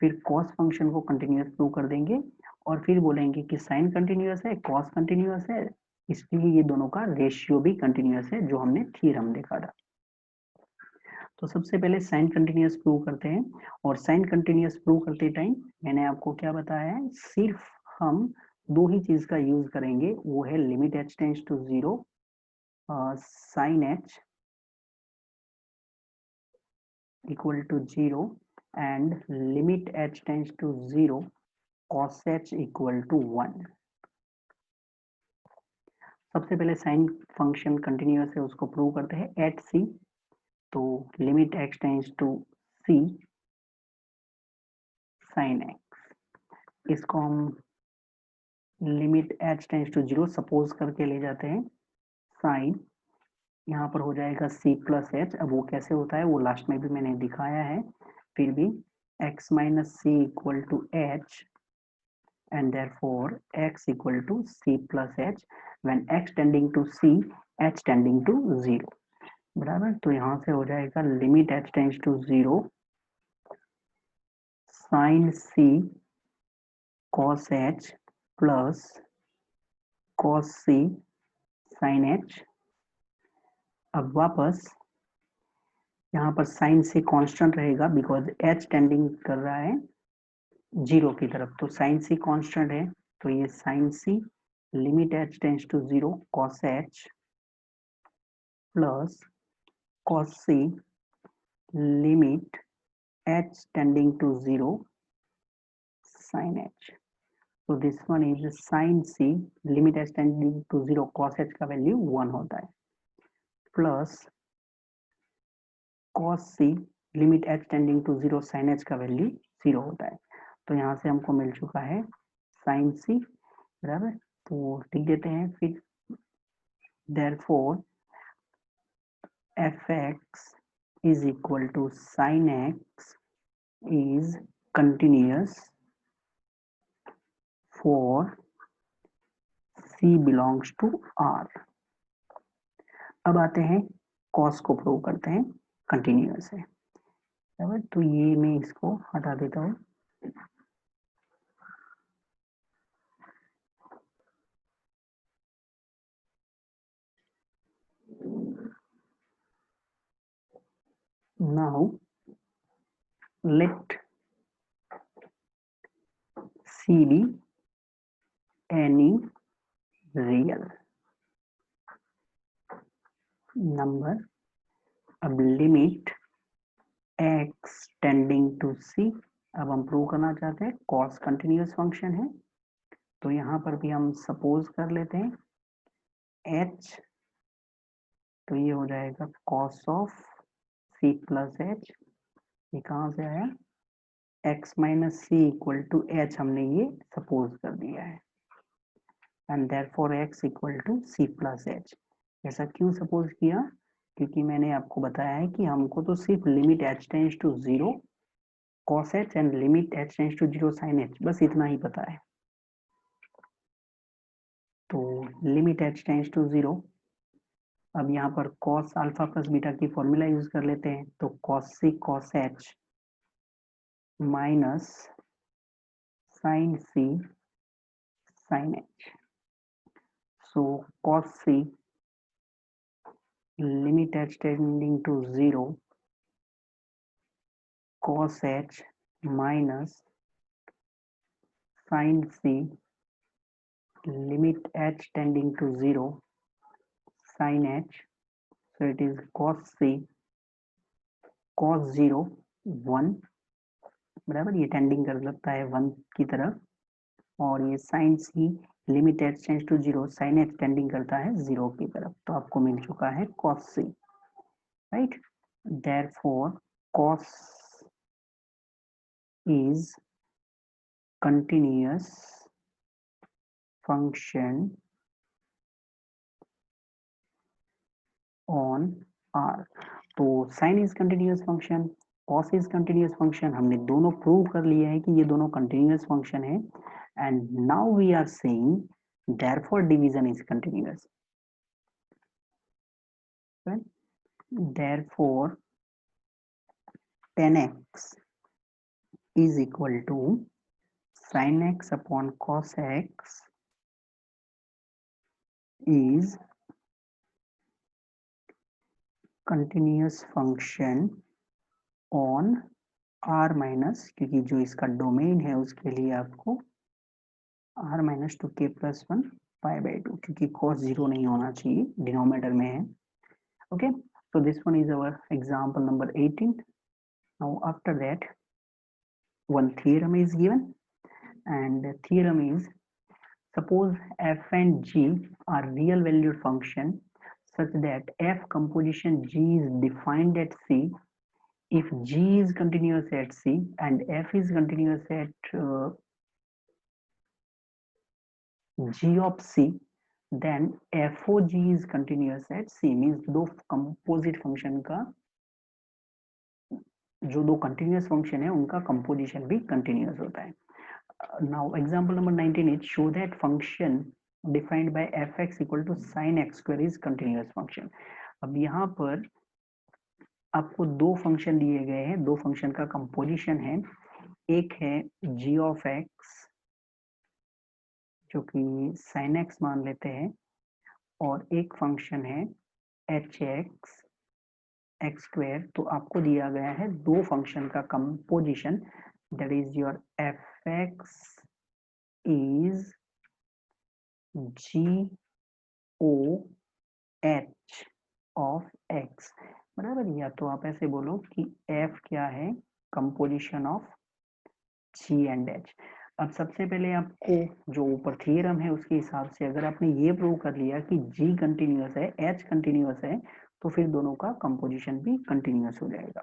फिर cos फंक्शन को कंटिन्यूअस प्रूव कर देंगे, और फिर बोलेंगे कि sin कंटिन्यूअस है, cos कंटिन्यूअस है, इसलिए ये दोनों का रेशियो भी कंटिन्यूअस है, जो हमने थ्योरम देखा था। तो सबसे पहले साइन कंटिन्यूअस प्रूव करते हैं, और साइन कंटिन्यूअस प्रूव करते टाइम मैंने आपको क्या बताया है, सिर्फ हम दो ही चीज का यूज करेंगे, वो है limit h tends to 0 sine h equal to 0 and limit h tends to 0 cos h equal to 1। सबसे पहले साइन फंक्शन कंटिन्यूअस है उसको प्रूव करते हैं एट c, तो limit x tends to c sine x, इसको हम limit h tends to 0 suppose करके ले जाते हैं, साइन यहाँ पर हो जाएगा c प्लस एच। अब वो कैसे होता है वो लास्ट में भी मैंने दिखाया है, फिर भी x minus c equal to h and therefore x equal to c plus h when x tending to c, h tending to 0, बराबर। तो यहाँ से हो जाएगा limit h tends to 0 sine c cos h plus cos c sin h। अब वापस यहाँ पर साइन से कांस्टेंट रहेगा बिकॉज h टेंडिंग कर रहा है 0 की तरफ, तो साइन सी कांस्टेंट है, तो ये sine c limit h tends to 0 cos h plus cos c limit h tending to 0 sin h। तो this one is sine c limit h tending to 0 cos h का वैल्यू 1 होता है, plus cos c limit h tending to 0 sin h का value 0 होता है। तो यहाँ से हमको मिल चुका है साइन c, बराबर। तो लिख देते हैं फिर, therefore fx is equal to sin x is continuous for c belongs to r। अब आते हैं cos को प्रूव करते हैं कंटिन्यूअस है, बराबर। तो ये मैं इसको हटा देता हूँ, now let C be any real number. अब limit x tending to c, अब हम प्रूव करना चाहते हैं cos कंटिन्यूअस फंक्शन है, तो यहाँ पर भी हम सपोज कर लेते हैं h, तो ये हो जाएगा cos of c plus h, ये कहाँ से आया, x minus c equal to h हमने ये सपोज कर दिया है, and therefore x equal to c plus h। ऐसा क्यों सपोज किया, क्योंकि मैंने आपको बताया है कि हमको तो सिर्फ limit h tends to 0 cos h and limit h tends to 0 sin h, बस इतना ही पता है। तो लिमिट h टेंड्स टू 0, अब यहाँ पर cos अल्फा प्लस बीटा की फॉर्मूला यूज कर लेते हैं, तो cos c cos h minus sin c sin h, so cos c limit h tending to 0 cos h minus sin c limit h tending to 0 sin h, so it is cos c cos 0 1, बराबर, ये tending कर सकता है 1 की तरफ, और ये sin c limit h tends to 0 sin h tending करता है 0 की तरफ, तो आपको मिल चुका है cos c, right. therefore cos is continuous function on R, तो sin is continuous function, cos is continuous function, हमने दोनों प्रूव कर लिया है कि ये दोनों continuous function है, and now we are saying therefore division is continuous, right? Therefore 10x is equal to sin x upon cos x is continuous function on R minus, क्योंकि जो इसका डोमेन है उसके लिए आपको R minus 2k plus 1 pi by 2, क्योंकि cos 0 नहीं होना चाहिए, डिनोमिनेटर में है। Okay, so this one is our example number 18. Now after that one theorem is given, and the theorem is, suppose f and g are real valued function such that f composition g is defined at C. If g is continuous at C and f is continuous at g of C, then FOG is continuous at C, means दो composite function का, जो दो continuous function है उनका composition भी continuous होता है। Now example number 19 is, show that function defined by fx equal to sin x square is continuous function। अब यहाँ पर आपको दो फंक्शन दिए गए हैं, दो फंक्शन का कंपोजिशन है, एक है g of x जो कि sin x मान लेते हैं, और एक फंक्शन है एच एक्स एक्स स्क्वायर, तो आपको दिया गया है दो फंक्शन का composition, that is your f x is g o h of x, बराबर, या तो आप ऐसे बोलो कि एफ क्या है, composition of g and h. अब सबसे पहले आपको जो ऊपर थ्योरम है उसके हिसाब से अगर आपने ये प्रूव कर लिया कि जी कंटिन्यूअस है, एच कंटिन्यूअस है, तो फिर दोनों का कंपोजिशन भी कंटिन्यूअस हो जाएगा।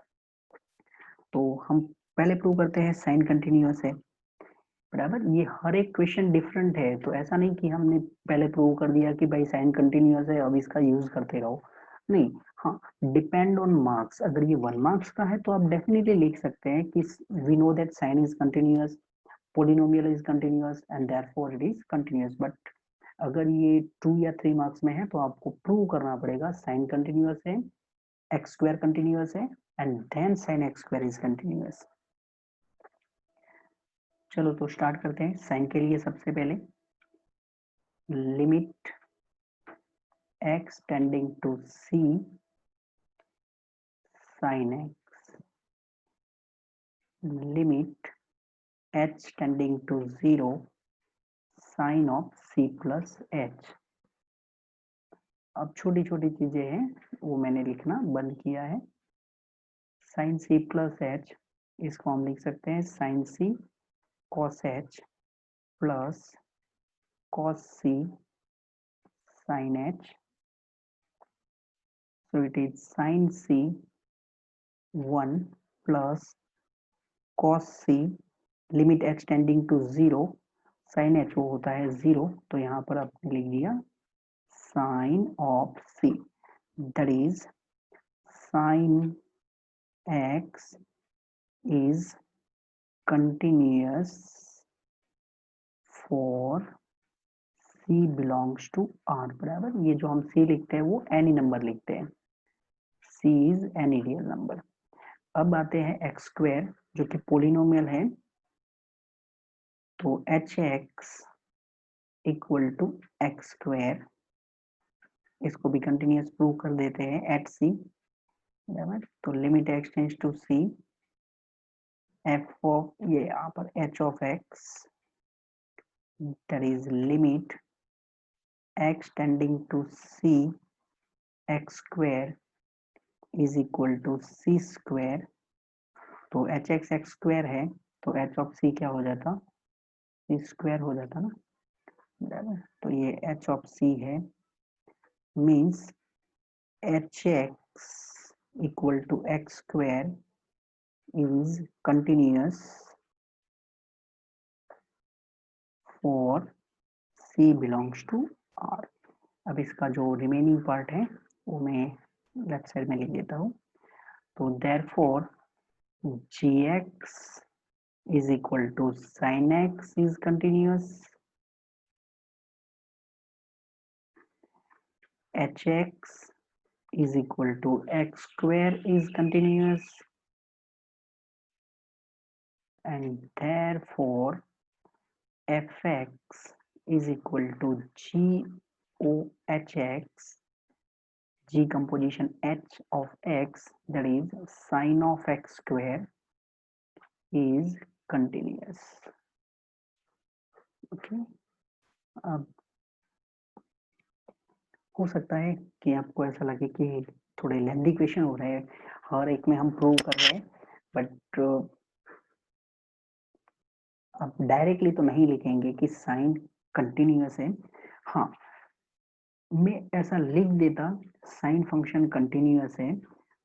तो हम पहले प्रूव करते हैं साइन कंटिन्यूअस है, बराबर, ये हर एक क्वेश्चन डिफरेंट है, तो ऐसा नहीं कि हमने पहले प्रूव कर दिया कि भाई साइन कंटिन्यूअस है अब इसका यूज करते रहो, नहीं। हाँ, डिपेंड ऑन मार्क्स, अगर ये 1 मार्क्स का है तो आप डेफिनेटली लिख सकते हैं कि we know that sine is continuous, polynomial is continuous and therefore it is continuous, but अगर ये 2 या 3 मार्क्स में है तो आपको प्रूव करना पड़ेगा साइन कंटिन्यूअस है, एक्स स्क्वायर कंटिन्यूअस है, and then sine x square is continuous. चलो तो स्टार्ट करते हैं। साइन के लिए सबसे पहले limit x tending to c sin x limit h tending to 0 sine of c plus h। अब छोटी छोटी चीजें हैं वो मैंने लिखना बंद किया है। साइन c प्लस h, इसको हम लिख सकते हैं sine c cos h plus cos c sin h। So it is sin c 1 plus cos c limit h tending to 0 sin h वो होता है 0, तो यहाँ पर आपने लिख दिया sin of c, that is sin x is continuous for c belongs to r बराबर, ये जो हम c लिखते हैं वो एनी नंबर लिखते हैं, c is any real number। अब आते हैं एक्स स्क्वायर जो कि पोलिनोमियल है, तो h x equal to x square, इसको भी कंटिन्यूस प्रूव कर देते हैं एट सी बराबर। तो limit x tends to c f of ये यहाँ पर h of x that is limit x tending to c x square is equal to c square. तो एच एक्स एक्स स्क्वायर है तो एच ऑफ सी क्या हो जाता, सी स्क्वायर हो जाता ना बराबर। तो ये एच ऑफ सी है, means h x equal to x square is continuous for C belongs to R। अब इसका जो रिमेनिंग पार्ट है वो मैं लेफ्ट साइड में लिख देता हूँ। तो therefore gx is equal to sin x is continuous, hx is equal to x square is continuous, and therefore fx is equal to gohx, g composition h of x that is sin of x square is continuous। Okay, अब हो सकता है कि आपको ऐसा लगे कि थोड़े लेंथी क्वेश्चन हो रहे हैं, हर एक में हम प्रूव कर रहे हैं, बट अब डायरेक्टली तो नहीं लिखेंगे कि साइन कंटिन्यूअस है। हाँ, मैं ऐसा लिख देता साइन फंक्शन कंटिन्यूअस है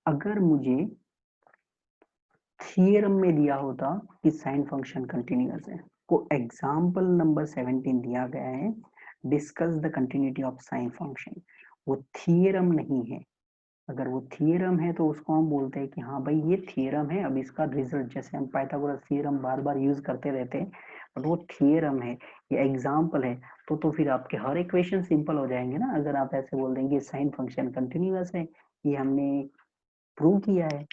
अगर मुझे थियरम में दिया होता कि साइन फंक्शन कंटिन्यूअस है। को एग्जाम्पल नंबर 17 दिया गया है, discuss the continuity of sine function, वो थियरम नहीं है। अगर वो थियरम है तो उसको हम बोलते हैं कि हाँ भाई ये थियरम है, अब इसका रिजल्ट, जैसे हम पाइथागोरस थियरम बार बार यूज करते रहते हैं, बट वो थियरम है, ये एग्जाम्पल है, तो फिर आपके हर इक्वेशन सिंपल हो जाएंगे ना। अगर आप ऐसे बोल देंगे साइन फंक्शन कंटिन्यूअस है, ये हमने प्रूव किया है,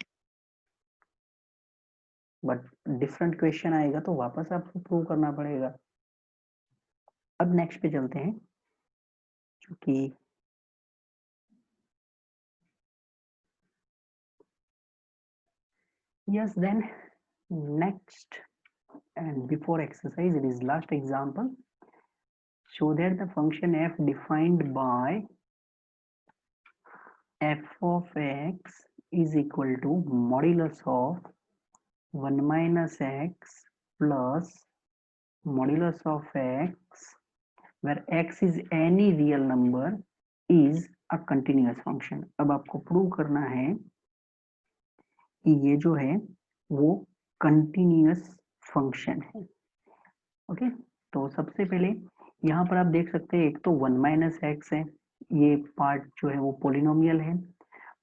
बट डिफरेंट क्वेश्चन आएगा तो वापस आपको प्रूव करना पड़ेगा। अब नेक्स्ट पे चलते हैं, क्योंकि yes, then next and before exercise, it is last example. Show that the function f defined by f of x is equal to modulus of 1 minus x plus modulus of x, where x is any real number, is a continuous function। अब आपको prove करना है कि ये जो है वो continuous function है। ओके, तो सबसे पहले यहाँ पर आप देख सकते हैं, एक तो 1 माइनस एक्स है, ये पार्ट जो है वो पोलिनोमियल है,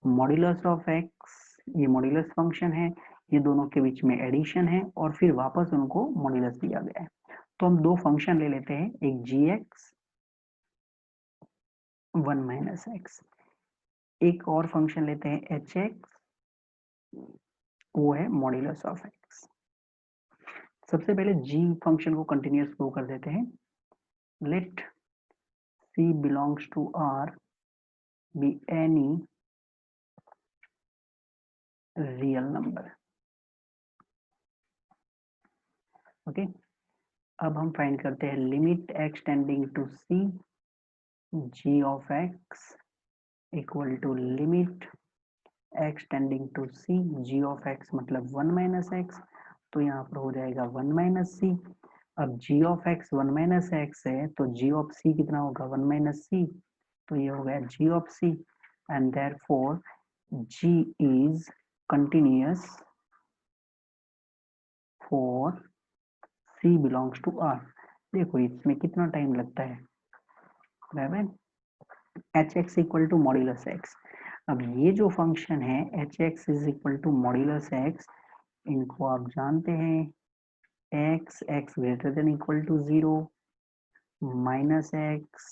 मॉड्यूलस ऑफ एक्स ये मॉड्यूलस फंक्शन है, ये दोनों के बीच में एडिशन है और फिर वापस उनको मॉड्यूलस दिया गया है। तो हम दो फंक्शन ले लेते हैं, एक जी एक्स 1 माइनस एक्स, एक और फंक्शन लेते हैं एच एक्स, वो है मॉड्यूलस ऑफ एक्स। सबसे पहले जी फंक्शन को कंटिन्यूअस प्रूव कर देते हैं। Let C belongs to R be any real number। Okay, अब हम फाइंड करते हैं limit x tending to c g of x equal to limit x tending to c g of x मतलब 1 minus x, तो यहाँ पर हो जाएगा 1 माइनस c। अब g of x 1 minus x है तो g ऑफ c कितना होगा 1 माइनस c, तो ये हो गया g of c and therefore g is continuous for c belongs to R। देखो इसमें कितना टाइम लगता है, बराबर h x equal to modulus x. अब ये जो फंक्शन है h x is equal to modulus x, इनको आप जानते हैं x x greater than equal to 0, minus x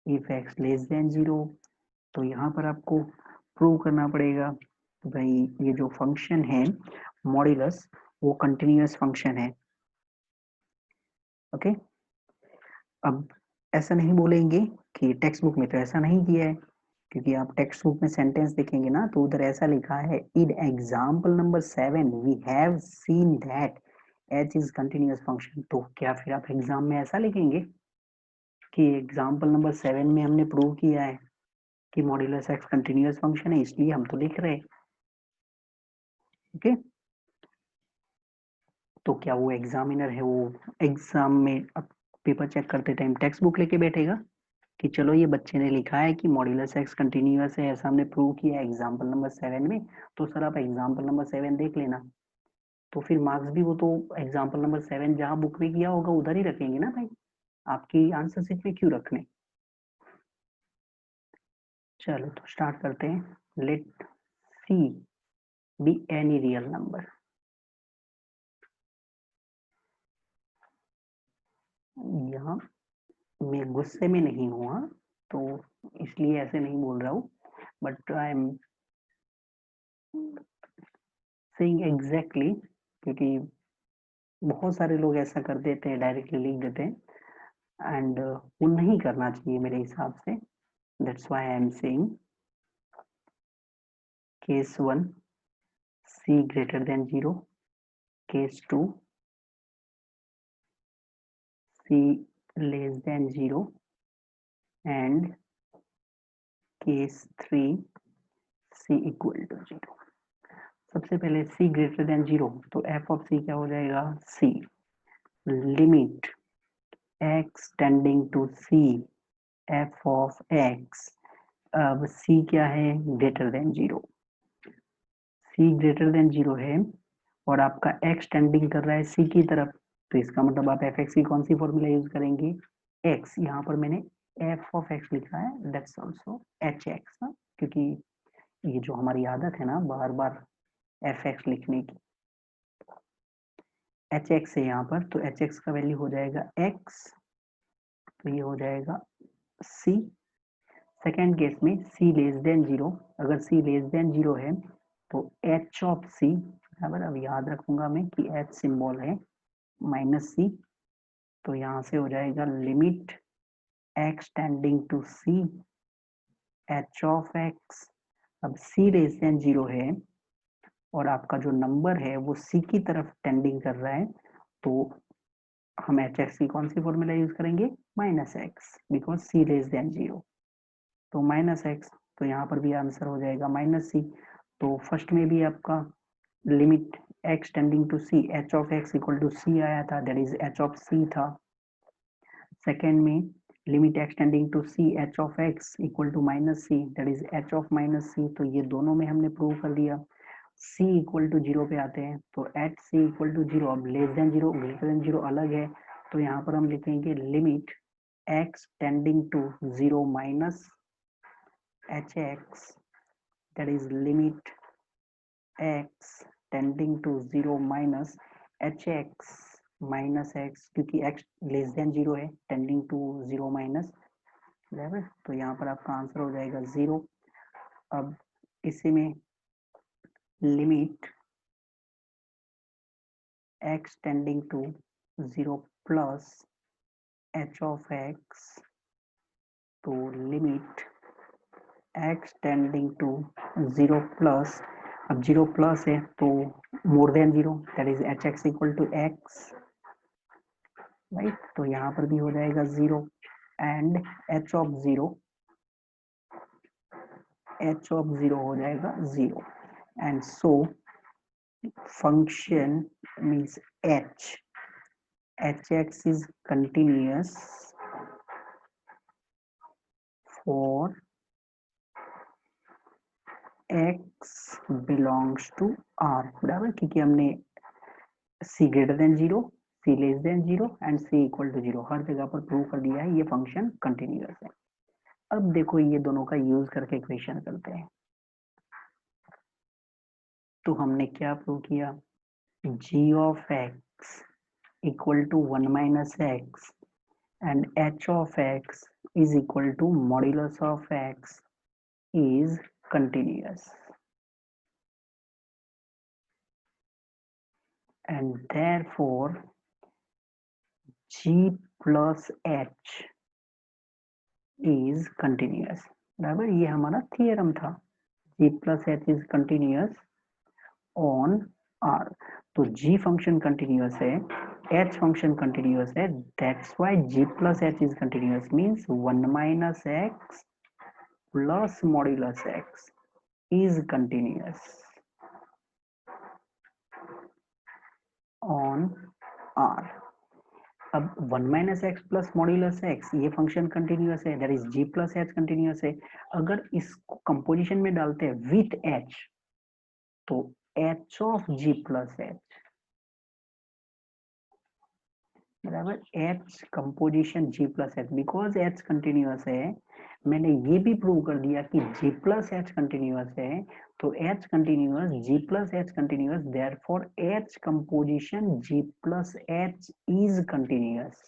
if x less than 0। तो यहाँ पर आपको प्रूव करना पड़ेगा तो भाई ये जो फंक्शन है मॉड्यूलस वो कंटिन्यूअस फंक्शन है। ओके, अब ऐसा नहीं बोलेंगे कि टेक्स्ट बुक में तो ऐसा नहीं किया है, क्योंकि आप टेक्स्ट बुक में सेंटेंस देखेंगे ना तो उधर ऐसा लिखा है in example number 7 we have seen that h is continuous function. तो क्या फिर आप एग्जाम में ऐसा लिखेंगे कि एग्जाम्पल नंबर 7 में हमने प्रूव किया है कि मॉड्यूलस एक्स कंटिन्यूअस फंक्शन है इसलिए हम तो लिख रहे हैं। ओके, तो क्या वो एग्जामिनर है वो एग्जाम में पेपर चेक करते टाइम टेक्स्ट बुक लेके बैठेगा कि चलो ये बच्चे ने लिखा है कि मॉड्यूलस एक्स कंटिन्यूअस है, ऐसा हमने प्रूव किया एग्जाम्पल नंबर 7 में, तो सर आप एग्जाम्पल नंबर 7 देख लेना। तो फिर मार्क्स भी वो तो एग्जाम्पल नंबर 7 जहां बुक में किया होगा उधर ही रखेंगे ना भाई, आपकी आंसर शीट में क्यों रखने। चलो तो स्टार्ट करते हैं। Let c be any real number. यहाँ मैं गुस्से में नहीं हुआ तो इसलिए ऐसे नहीं बोल रहा हूँ, but I am saying exactly, क्योंकि बहुत सारे लोग ऐसा कर देते हैं डायरेक्टली लिख देते हैं एंड वो नहीं करना चाहिए मेरे हिसाब से। That's why I am saying case 1 c greater than 0, case 2 c less than 0 and case 3 c equal to 0। सबसे पहले c greater than 0 तो f of c क्या हो जाएगा c limit x tending to c f of x। अब c क्या है greater than 0, c greater than 0 है और आपका x टेंडिंग कर रहा है c की तरफ, तो इसका मतलब आप f(x) की कौन सी फॉर्मूला यूज करेंगे x। यहाँ पर मैंने f of x लिखा है, दैट्स आल्सो hx ना, क्योंकि ये जो हमारी आदत है ना बार बार fx लिखने की, hx है यहाँ पर, तो hx का वैल्यू हो जाएगा x, तो ये हो जाएगा c। सेकेंड केस में c लेस देन 0, अगर c लेस देन 0 है तो h ऑफ c बराबर, अब याद रखूंगा मैं कि h सिंबल है माइनस c, तो यहाँ से हो जाएगा limit x tending to c h of x। अब c लेस देन 0 है और आपका जो नंबर है वो c की तरफ टेंडिंग कर रहा है, तो हम एच एक्स की कौन सी फॉर्मूला यूज करेंगे minus x, because c less than 0, तो माइनस एक्स, तो यहाँ पर भी आंसर हो जाएगा माइनस c। तो फर्स्ट में भी आपका limit x tending to c h of x equal to c आया था, that is h of c था। सेकेंड में limit x tending to c h of x equal to minus c, that is h of minus c। तो ये दोनों में हमने prove कर दिया। c इक्वल टू 0 पे आते हैं, तो एट c इक्वल टू 0, अब लेस देन 0 ग्रेटर देन 0 अलग है, तो यहाँ पर हम लिखेंगे limit x tending to 0 minus hx, that is limit x tending to 0 minus hx minus x, क्योंकि x लेस देन 0 है, टेंडिंग टू 0 माइनस, बराबर, तो यहाँ पर आपका आंसर हो जाएगा 0। अब इसी में limit x tending to 0 plus h of x, तो limit x tending to 0 plus, अब 0 प्लस है तो more than 0, that is h x equal to x, right, तो यहाँ पर भी हो जाएगा 0 एंड h ऑफ 0 हो जाएगा 0 and so function means hx is continuous for x belongs to r, बराबर, क्योंकि हमने c greater than 0, c less than 0 and c equal to 0 हर जगह पर प्रूव कर दिया है ये फंक्शन कंटिन्यूअस है। अब देखो ये दोनों का यूज करके इक्वेशन करते हैं। तो हमने क्या प्रूव किया, g of x equal to 1 minus x and h of x is equal to modulus of x is continuous, and therefore g plus h is continuous, बराबर, ये हमारा थियरम था, g plus h is continuous on r। तो g function continuous है, h function continuous है, that's why g plus h is continuous means 1 minus x plus modulus x is continuous on r। अब 1 minus X plus modulus X ये function continuous है, that is G plus H continuous है। अगर इसको composition में डालते हैं with H तो H of G plus H, बराबर, H composition ji plus H, because H continuous है, मैंने ये भी प्रूव कर दिया कि जी प्लस एच कंटिन्यूअस है, तो h continuous, g plus H continuous, therefore h composition ji plus h is continuous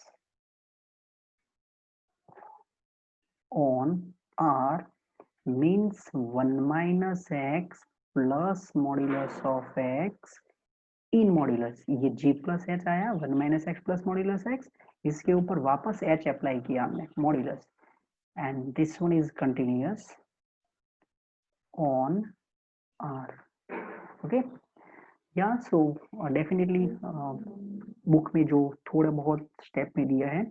on R means 1 minus x plus modulus of x in modulus, ये g plus h आया 1 minus x plus modulus x, इसके ऊपर वापस h apply किया हमने modulus, and this one is continuous on R, okay। yeah, so definitely book में जो थोड़ा बहुत स्टेप में दिया है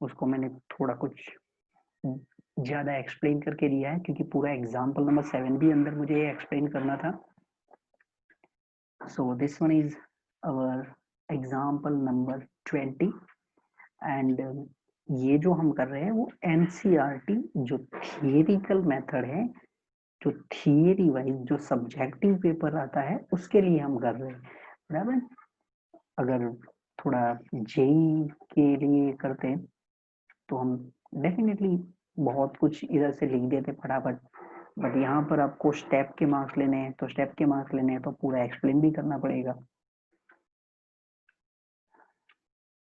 उसको मैंने थोड़ा कुछ ज्यादा एक्सप्लेन करके दिया है, क्योंकि पूरा एग्जाम्पल नंबर 7 भी अंदर मुझे एक्सप्लेन करना था। So this one is our example number 20 and ये जो हम कर रहे हैं वो एनसीईआरटी जो थियरिकल मेथड है, जो थियरी वाइज जो सब्जेक्टिव पेपर आता है उसके लिए हम कर रहे हैं, बराबर। अगर थोड़ा जेई के लिए करते तो हम डेफिनेटली बहुत कुछ इधर से लिख देते फटाफट, बट यहाँ पर आपको स्टेप के मार्क्स लेने हैं, तो स्टेप के मार्क्स लेने हैं तो पूरा एक्सप्लेन भी करना पड़ेगा।